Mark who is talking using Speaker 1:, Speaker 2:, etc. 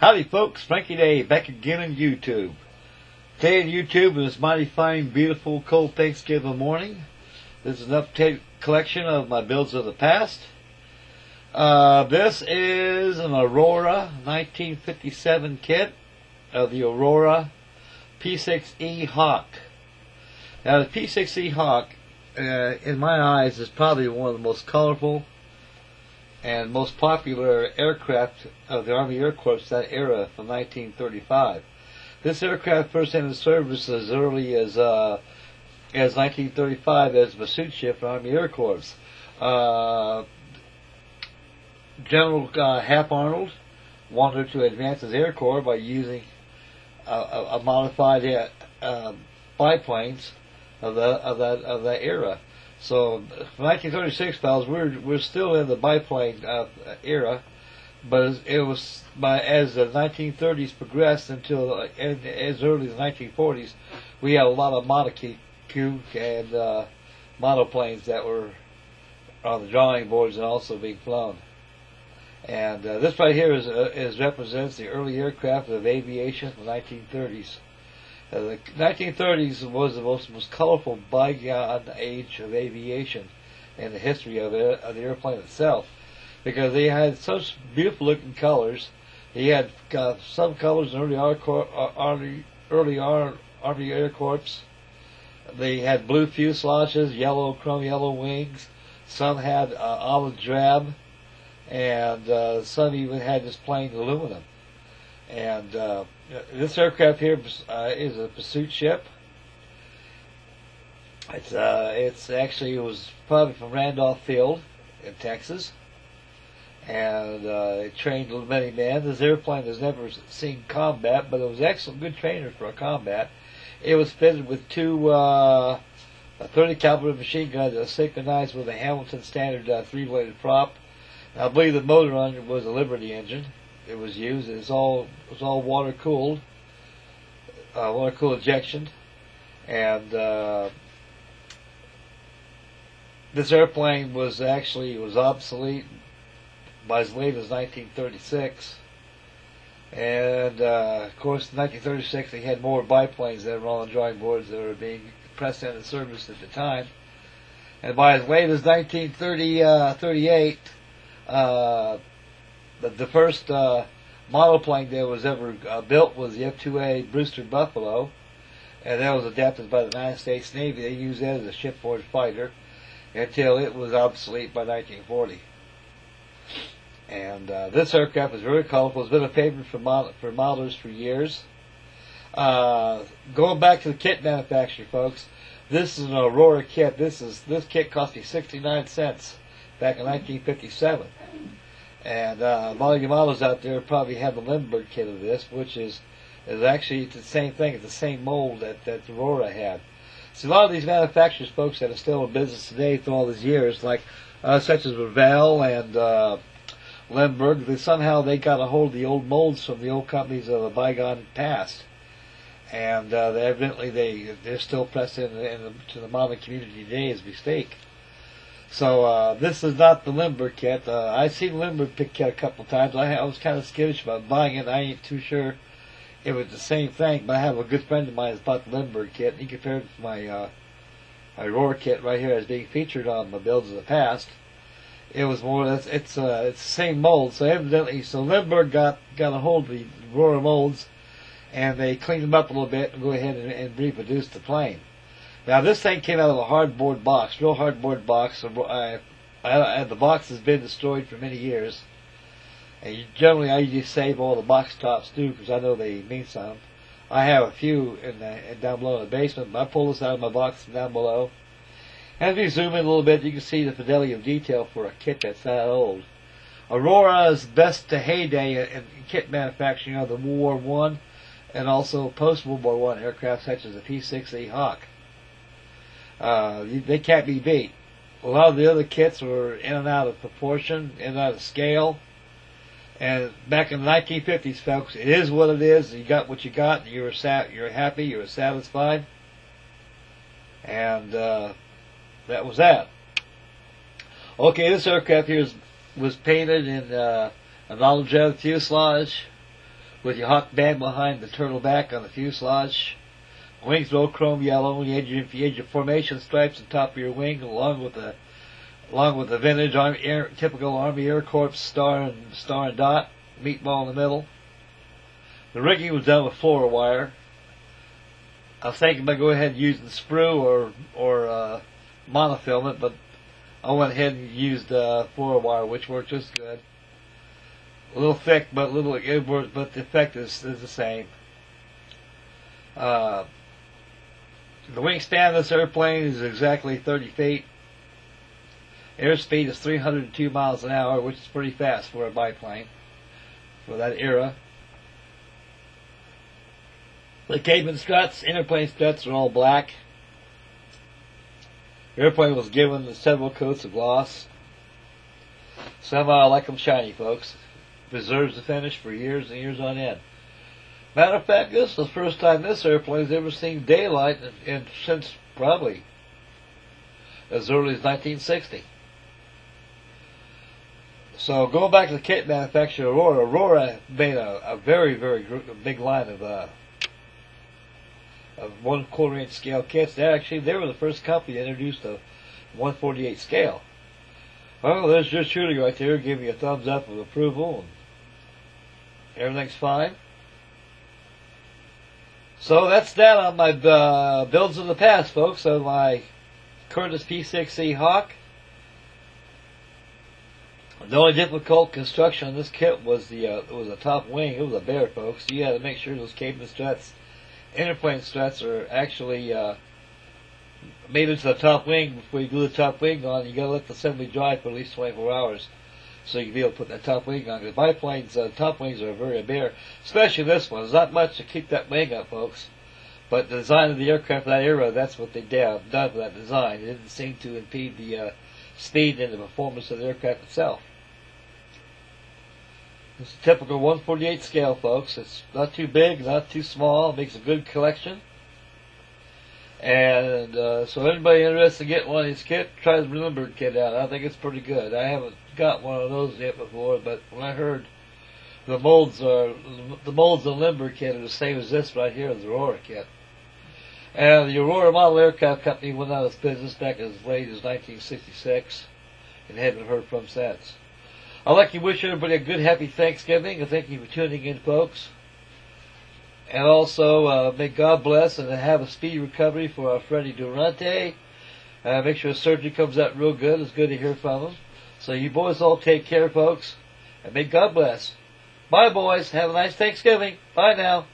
Speaker 1: Howdy folks, Frankie Day back again on YouTube. Today on YouTube is mighty fine, beautiful, cold Thanksgiving morning. This is an updated collection of my builds of the past. This is an Aurora 1957 kit of the Aurora P6E Hawk. Now the P6E Hawk, in my eyes, is probably one of the most colorful and most popular aircraft of the Army Air Corps that era from 1935. This aircraft first entered service as early as 1935 as a pursuit ship for Army Air Corps. General Hap Arnold wanted to advance his Air Corps by using a modified biplanes of that era. So, from 1936, fellas, we're still in the biplane era, but it was as the 1930s progressed until as early as the 1940s, we had a lot of monocoque and monoplanes that were on the drawing boards and also being flown. And this right here is represents the early aircraft of aviation in the 1930s. The 1930s was the most colorful bygone age of aviation in the history of the airplane itself, because they had such beautiful looking colors. They had some colors in early Army Air Corps. They had blue fuselages, chrome yellow wings. Some had olive drab, and some even had this plain aluminum. And this aircraft here is a pursuit ship. It was probably from Randolph Field in Texas, and it trained many men. This airplane has never seen combat, but it was excellent, good trainer for a combat. It was fitted with two 30 caliber machine guns that were synchronized with a Hamilton standard 3-bladed prop. I believe the motor on it was a Liberty engine. It was used. It was all water cooled injection, and this airplane was obsolete by as late as 1936. And of course, in 1936 they had more biplanes that were on the drawing boards that were being pressed into service at the time. And by as late as 1938. The first monoplane that was ever built was the F-2A Brewster Buffalo, and that was adapted by the United States Navy. They used that as a shipboard fighter until it was obsolete by 1940. And this aircraft is very colorful. It's been a favorite for modelers for years. Going back to the kit manufacturer, folks, this is an Aurora kit. This kit cost me 69 cents back in 1957. And all you models out there probably have the Lindbergh kit of this, which is actually the same thing. It's the same mold that Aurora had. See, a lot of these manufacturers, folks, that are still in business today through all these years, like such as Revell and Lindbergh, somehow they got a hold of the old molds from the old companies of the bygone past, and evidently they're still pressed into the modern community today as we speak. So this is not the Lindbergh kit. I've seen the Lindbergh kit a couple of times. I was kind of skittish about buying it. I ain't too sure it was the same thing, but I have a good friend of mine that's bought the Lindbergh kit, and he compared it to my Aurora kit right here as being featured on my builds of the past. It was more, it's the same mold, so evidently, Lindbergh got a hold of the Aurora molds, and they cleaned them up a little bit and go ahead and reproduce the plane. Now this thing came out of a hardboard box, real hardboard box. The box has been destroyed for many years. And generally I usually save all the box tops too, because I know they mean something. I have a few down below in the basement, but I pull this out of my box from down below. And if you zoom in a little bit, you can see the fidelity of detail for a kit that's that old. Aurora's best heyday in kit manufacturing are the World War I and also post-World War I aircraft such as the P6E Hawk. They can't be beat. A lot of the other kits were in and out of proportion, in and out of scale. And back in the 1950s, folks, it is what it is. You got what you got, and you're happy, you were satisfied. And that was that. Okay, this aircraft here was painted in an olive drab fuselage with your hawk band behind the turtle back on the fuselage. Wings roll chrome yellow. You had your formation stripes on top of your wing, along with the vintage typical Army Air Corps star and dot, meatball in the middle. The rigging was done with floor wire. I was thinking about going ahead and using sprue or monofilament, but I went ahead and used floor wire, which worked just good. A little thick, but but the effect is the same. The wingspan of this airplane is exactly 30 feet. Airspeed is 302 miles an hour, which is pretty fast for a biplane for that era. The cabin struts, interplane struts are all black. The airplane was given several coats of gloss. Somehow I like them shiny, folks. Preserves the finish for years and years on end. Matter of fact, this is the first time this airplane's ever seen daylight since probably as early as 1960. So going back to the kit manufacturer Aurora made a very, very big line of 1/4 inch scale kits. They were the first company that introduced a 1/48 scale. Well, there's your shooting right there. Give me a thumbs up of approval, and everything's fine. So that's that on my builds of the past, folks. On my Curtis P6E Hawk. The only difficult construction on this kit was the top wing. It was a bear, folks. You had to make sure those cabin struts, interplane struts, are actually made into the top wing before you glue the top wing on. You got to let the assembly dry for at least 24 hours so you can be able to put that top wing on. Because biplanes, top wings are very bare, especially this one. There's not much to keep that wing up, folks. But the design of the aircraft of that era, that's what they done for that design. It didn't seem to impede the speed and the performance of the aircraft itself. It's a typical 1/48 scale, folks. It's not too big, not too small. It makes a good collection. And so anybody interested in getting one of these kits, try the Limburg kit out. I think it's pretty good. I haven't got one of those yet before, but when I heard the molds of the Limburg kit are the same as this right here, the Aurora kit. And the Aurora Model Aircraft Company went out of business back as late as 1966 and haven't heard from since. I'd like to wish everybody a good, happy Thanksgiving, and thank you for tuning in, folks. And also, may God bless and have a speedy recovery for our Freddie Durante. Make sure the surgery comes out real good. It's good to hear from him. So you boys all take care, folks, and may God bless. Bye, boys. Have a nice Thanksgiving. Bye now.